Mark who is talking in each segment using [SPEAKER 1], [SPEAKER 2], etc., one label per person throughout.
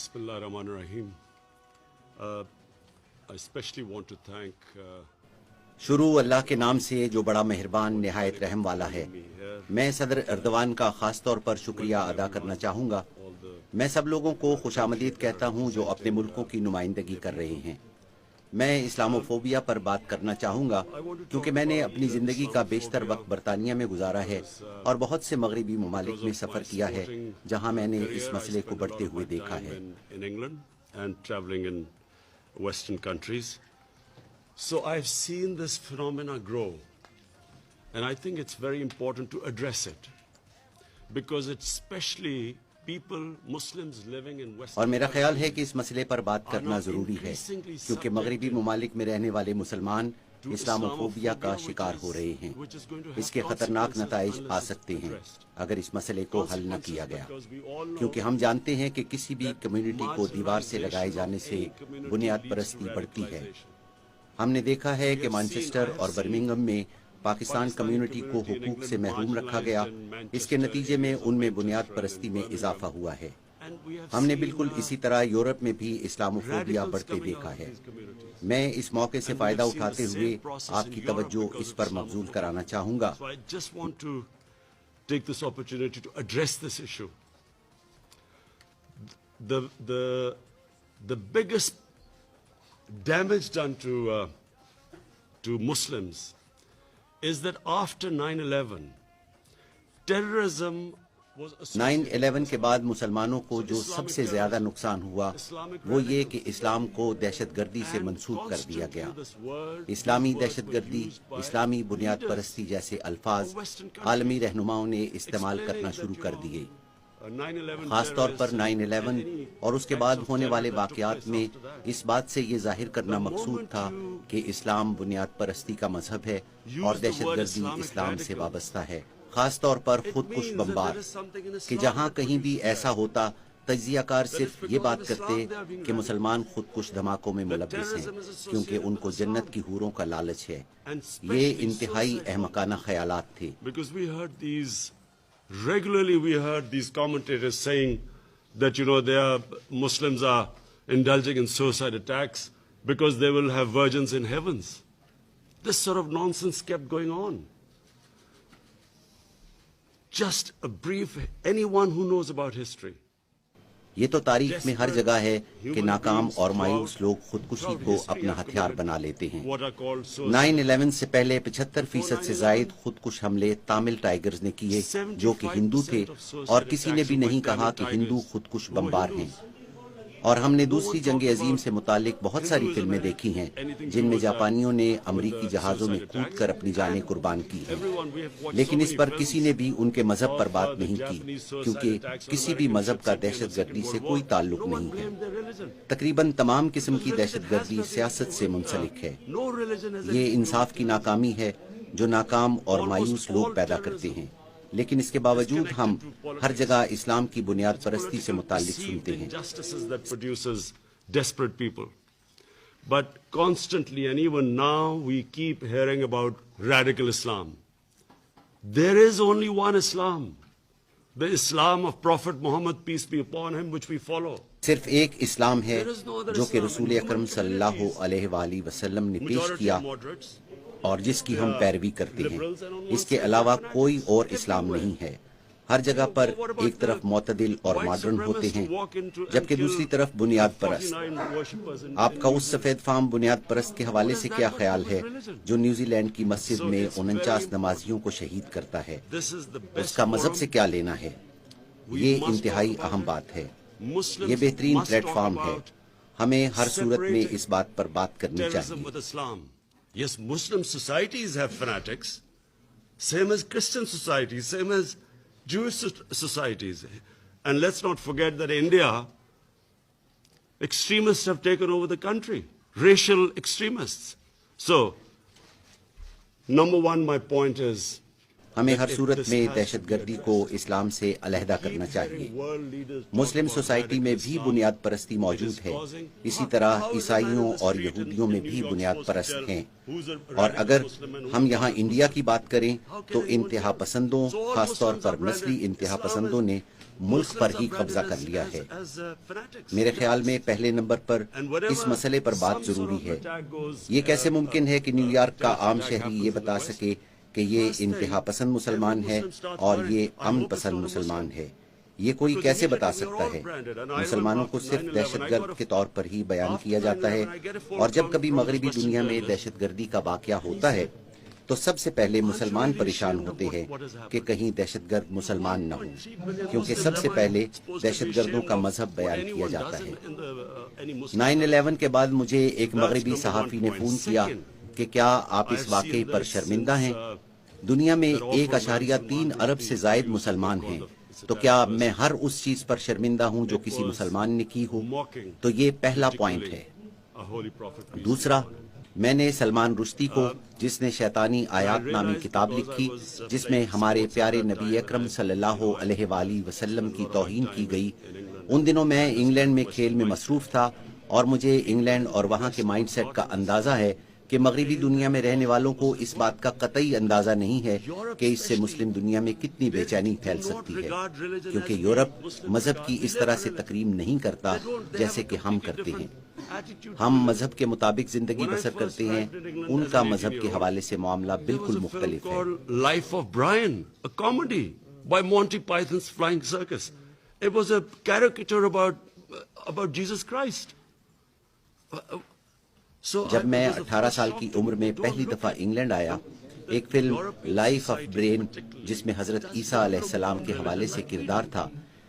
[SPEAKER 1] Bismillah ar-Rahman ar-Rahim. I especially want to thank
[SPEAKER 2] شروع اللہ کے نام سے جو بڑا مہربان نہایت رحم والا ہے. میں صدر اردوان کا خاص طور پر شکریہ ادا کرنا چاہوں گا. میں سب لوگوں کو خوش آمدید کہتا ہوں جو اپنے ملکوں کی نمائندگی کر رہے ہیں. میں اسلاموفوبیا پر بات کرنا چاہوں گا کیونکہ میں نے اپنی زندگی کا بیشتر وقت برطانیہ میں گزارا ہے اور بہت سے مغربی ممالک میں سفر کیا ہے جہاں میں نے اس مسئلے کو بڑھتے ہوئے دیکھا ہے.
[SPEAKER 1] Western countries. So I've seen this phenomena grow, and I think it's very important to address it because it's especially people, Muslims living in Western.
[SPEAKER 2] اور میرا خیال ہے کہ اس مسئلے پر بات کرنا ضروری ہے کیونکہ مغربی ممالک میں رہنے والے مسلمان اسلاموفوبیا کا شکار ہو رہے ہیں. اس کے خطرناک نتائج آ سکتے ہیں اگر اس مسئلے کو حل نہ کیا گیا، کیونکہ ہم جانتے ہیں کہ کسی بھی کمیونٹی کو دیوار سے لگائے جانے سے بنیاد پرستی بڑھتی ہے. ہم نے دیکھا ہے کہ مانچسٹر اور برمنگھم میں پاکستان کمیونٹی کو حقوق سے محروم رکھا گیا. اس کے نتیجے میں ان میں بنیاد پرستی میں اضافہ ہوا ہے. ہم نے بالکل اسی طرح یورپ میں بھی اسلاموفوبیا بڑھتے دیکھا ہے. میں اس موقع سے فائدہ اٹھاتے ہوئے آپ کی توجہ اس پر مبذول کرانا چاہوں گا.
[SPEAKER 1] So I just want to take this opportunity to address this issue. The biggest damage done to Muslims is that after 9/11, terrorism was
[SPEAKER 2] 9/11 کے بعد مسلمانوں کو جو سب سے زیادہ نقصان ہوا وہ یہ کہ اسلام کو دہشت گردی سے منسوب کر دیا گیا. اسلامی دہشت گردی، اسلامی بنیاد پرستی جیسے الفاظ عالمی رہنماؤں نے استعمال کرنا شروع کر دیے. خاص طور پر 9/11 اور اس کے بعد ہونے والے واقعات میں اس بات سے یہ ظاہر کرنا مقصود تھا کہ اسلام بنیاد پرستی کا مذہب ہے اور دہشت گردی اسلام سے وابستہ ہے. خاص طور پر خود کش بمبار کہ جہاں کہیں بھی ایسا ہوتا تجزیہ کار صرف یہ بات کرتے کہ مسلمان خود کش دھماکوں میں ملوث ہیں کیونکہ ان کو جنت کی حوروں کا لالچ ہے. یہ انتہائی احمقانہ خیالات تھے.
[SPEAKER 1] Regularly we heard these commentators saying that, Muslims are indulging in suicide attacks because they will have virgins in heavens. This sort of nonsense kept going on. Just a brief, anyone who knows about history.
[SPEAKER 2] یہ تو تاریخ میں ہر جگہ ہے کہ ناکام اور مایوس لوگ خودکشی کو اپنا ہتھیار بنا لیتے ہیں. 9/11 سے پہلے 75% سے زائد خودکش حملے تامل ٹائیگرز نے کیے جو کہ ہندو تھے اور کسی نے بھی نہیں کہا کہ ہندو خودکش بمبار ہیں. اور ہم نے دوسری جنگ عظیم سے متعلق بہت ساری فلمیں دیکھی ہیں جن میں جاپانیوں نے امریکی جہازوں میں کود کر اپنی جانیں قربان کی ہیں، لیکن اس پر کسی نے بھی ان کے مذہب پر بات نہیں کی کیونکہ کسی بھی مذہب کا دہشت گردی سے کوئی تعلق نہیں ہے. تقریباً تمام قسم کی دہشت گردی سیاست سے منسلک ہے. یہ انصاف کی ناکامی ہے جو ناکام اور مایوس لوگ پیدا کرتے ہیں، لیکن اس کے باوجود ہم ہر جگہ اسلام کی بنیاد پرستی سے متعلق سنتے ہیں.
[SPEAKER 1] But constantly and even now we keep hearing about radical Islam. There is only one Islam, the Islam of Prophet Muhammad, peace be upon him, which we follow.
[SPEAKER 2] صرف ایک اسلام ہے جو کہ رسول اکرم صلی اللہ علیہ وآلہ وسلم نے پیش کیا اور جس کی ہم پیروی کرتے ہیں. اس کے علاوہ کوئی اور اسلام نہیں ہے. ہر جگہ پر ایک طرف معتدل اور ماڈرن ہوتے ہیں جبکہ دوسری طرف بنیاد پرست. آپ کا اس سفید فام بنیاد پرست کے حوالے سے کیا خیال ہے جو نیوزی لینڈ کی مسجد میں 49 نمازیوں کو شہید کرتا ہے؟ اس کا مذہب سے کیا لینا ہے؟ یہ انتہائی اہم بات ہے. یہ بہترین پلیٹ فارم ہے. ہمیں ہر صورت میں اس بات پر بات کرنی چاہیے.
[SPEAKER 1] Yes, Muslim societies have fanatics, same as Christian societies, same as Jewish societies. And let's not forget that in India, extremists have taken over the country, racial extremists. So, number one, my point is,
[SPEAKER 2] ہمیں ہر صورت میں دہشت گردی کو اسلام سے علیحدہ کرنا چاہیے. مسلم سوسائٹی میں بھی بنیاد پرستی موجود ہے، اسی طرح عیسائیوں اور یہودیوں میں بھی بنیاد پرست ہیں. اور اگر ہم یہاں انڈیا کی بات کریں تو انتہا پسندوں، خاص طور پر نسلی انتہا پسندوں نے ملک پر ہی قبضہ کر لیا ہے۔ میرے خیال میں پہلے نمبر پر اس مسئلے پر بات ضروری ہے۔ یہ کیسے ممکن ہے کہ نیو یارک کا عام شہری یہ بتا سکے کہ یہ انتہا پسند مسلمان ہے اور یہ امن پسند مسلمان ہے؟ یہ کوئی کیسے بتا سکتا ہے؟ مسلمانوں کو صرف دہشت گرد کے طور پر ہی بیان کیا جاتا ہے، اور جب کبھی مغربی دنیا میں دہشت گردی کا واقعہ ہوتا ہے تو سب سے پہلے مسلمان پریشان ہوتے ہیں کہ کہیں دہشت گرد مسلمان نہ ہوں، کیونکہ سب سے پہلے دہشت گردوں کا مذہب بیان کیا جاتا ہے۔ 9/11 کے بعد مجھے ایک مغربی صحافی نے فون کیا کہ کیا آپ اس واقعے پر شرمندہ ہیں؟ دنیا میں 1.3 ارب سے زائد مسلمان ہیں، تو کیا میں ہر اس چیز پر شرمندہ ہوں جو کسی مسلمان نے کی ہو؟ تو یہ پہلا پوائنٹ ہے۔ دوسرا، میں نے سلمان رشدی کو، جس نے شیطانی آیات نامی کتاب لکھی جس میں ہمارے پیارے نبی اکرم صلی اللہ علیہ وآلہ وسلم کی توہین کی گئی، ان دنوں میں انگلینڈ میں کھیل میں مصروف تھا، اور مجھے انگلینڈ اور وہاں کے مائنڈ سیٹ کا اندازہ ہے کہ مغربی دنیا میں رہنے والوں کو اس بات کا قطعی اندازہ نہیں ہے کہ اس سے مسلم دنیا میں کتنی بے چینی پھیل سکتی ہے، کیونکہ یورپ مذہب کی اس طرح سے تقریم نہیں کرتا جیسے کہ ہم کرتے ہیں۔ ہم مذہب کے مطابق زندگی بسر کرتے ہیں، ان کا مذہب کے حوالے سے معاملہ بالکل مختلف ہے۔
[SPEAKER 1] Life of Brian, a comedy by Monty Python's Flying Circus. It was a caricature about Jesus Christ.
[SPEAKER 2] جب میں 18 سال کی عمر میں پہلی دفعہ انگلینڈ آیا، ایک فلم لائف آف برین جس میں حضرت عیسیٰ علیہ السلام کے حوالے سے کردار تھا،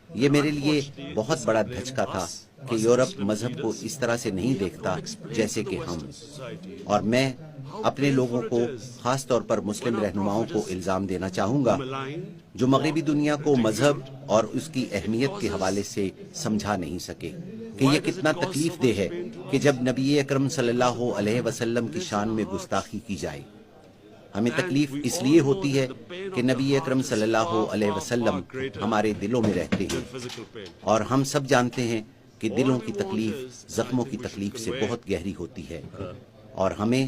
[SPEAKER 2] یہ میرے لیے بہت بڑا دھچکا تھا کہ یورپ مذہب کو اس طرح سے نہیں دیکھتا جیسے کہ ہم، اور میں اپنے لوگوں کو، خاص طور پر مسلم رہنماؤں کو الزام دینا چاہوں گا جو مغربی دنیا کو مذہب اور اس کی اہمیت کے حوالے سے سمجھا نہیں سکے کہ یہ کتنا تکلیف دہ ہے کہ جب نبی اکرم صلی اللہ علیہ وسلم کی شان میں گستاخی کی جائے۔ ہمیں تکلیف اس لیے ہوتی ہے کہ نبی اکرم صلی اللہ علیہ وسلم ہمارے دلوں میں رہتے ہیں، اور ہم سب جانتے ہیں کہ دلوں کی تکلیف زخموں کی تکلیف سے بہت گہری ہوتی ہے، اور ہمیں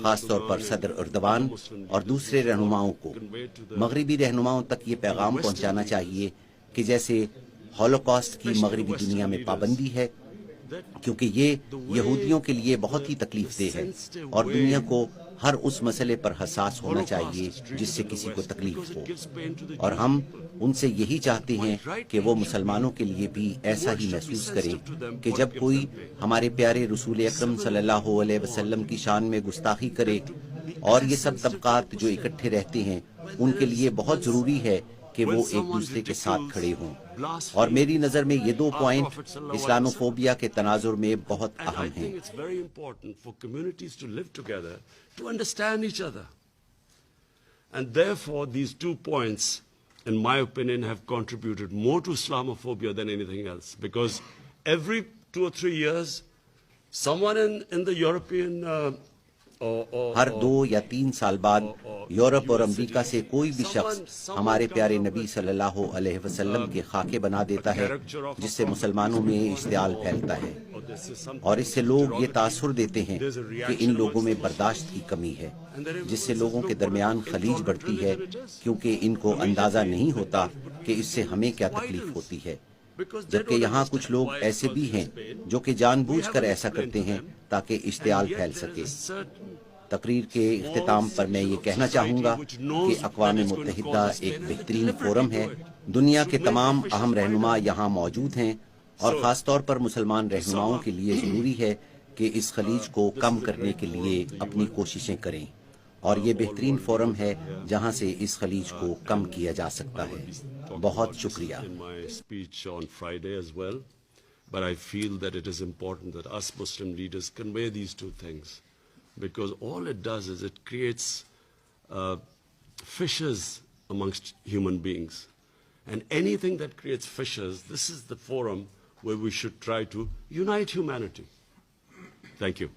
[SPEAKER 2] خاص طور پر صدر اردوان اور دوسرے رہنماؤں کو، مغربی رہنماؤں تک یہ پیغام پہنچانا چاہیے کہ جیسے ہولوکاسٹ کی مغربی دنیا میں پابندی ہے، کیونکہ یہ یہودیوں کے لیے بہت ہی تکلیف دہ ہے، اور دنیا کو ہر اس مسئلے پر حساس ہونا چاہیے جس سے کسی کو تکلیف ہو، اور ہم ان سے یہی چاہتے ہیں کہ وہ مسلمانوں کے لیے بھی ایسا ہی محسوس کریں کہ جب کوئی ہمارے پیارے رسول اکرم صلی اللہ علیہ وسلم کی شان میں گستاخی کرے، اور یہ سب طبقات جو اکٹھے رہتے ہیں ان کے لیے بہت ضروری ہے کہ وہ ایک دوسرے کے ساتھ کھڑے ہوں، اور میری نظر میں یہ 2 پوائنٹ اسلاموفوبیا کے تناظر میں بہت اہم ہیں۔
[SPEAKER 1] To understand each other. And therefore, these 2 points, in my opinion, have contributed more to Islamophobia than anything else. Because every 2 or 3 years, someone in the European
[SPEAKER 2] ہر 2 یا 3 سال بعد یورپ اور امریکہ سے کوئی بھی شخص ہمارے پیارے نبی صلی اللہ علیہ وسلم کے خاکے بنا دیتا ہے، جس سے مسلمانوں میں اشتعال پھیلتا ہے، اور اس سے لوگ یہ تاثر دیتے ہیں کہ ان لوگوں میں برداشت کی کمی ہے، جس سے لوگوں کے درمیان خلیج بڑھتی ہے، کیونکہ ان کو اندازہ نہیں ہوتا کہ اس سے ہمیں کیا تکلیف ہوتی ہے، جبکہ یہاں کچھ لوگ ایسے بھی ہیں جو کہ جان بوجھ کر ایسا کرتے ہیں تاکہ اشتعال پھیل سکے۔ تقریر کے اختتام پر میں یہ کہنا چاہوں گا کہ اقوام متحدہ ایک بہترین فورم ہے، دنیا کے تمام اہم رہنما یہاں موجود ہیں، اور خاص طور پر مسلمان رہنماؤں کے لیے ضروری ہے کہ اس خلیج کو کم کرنے کے لیے اپنی کوششیں کریں، اور یہ بہترین فورم ہے جہاں سے اس خلیج کو کم کیا جا سکتا ہے۔ بہت شکریہ۔
[SPEAKER 1] But I feel that it is important that us Muslim leaders convey these 2 things, because all it does is it creates fissures amongst human beings. And anything that creates fissures, this is the forum where we should try to unite humanity. Thank you.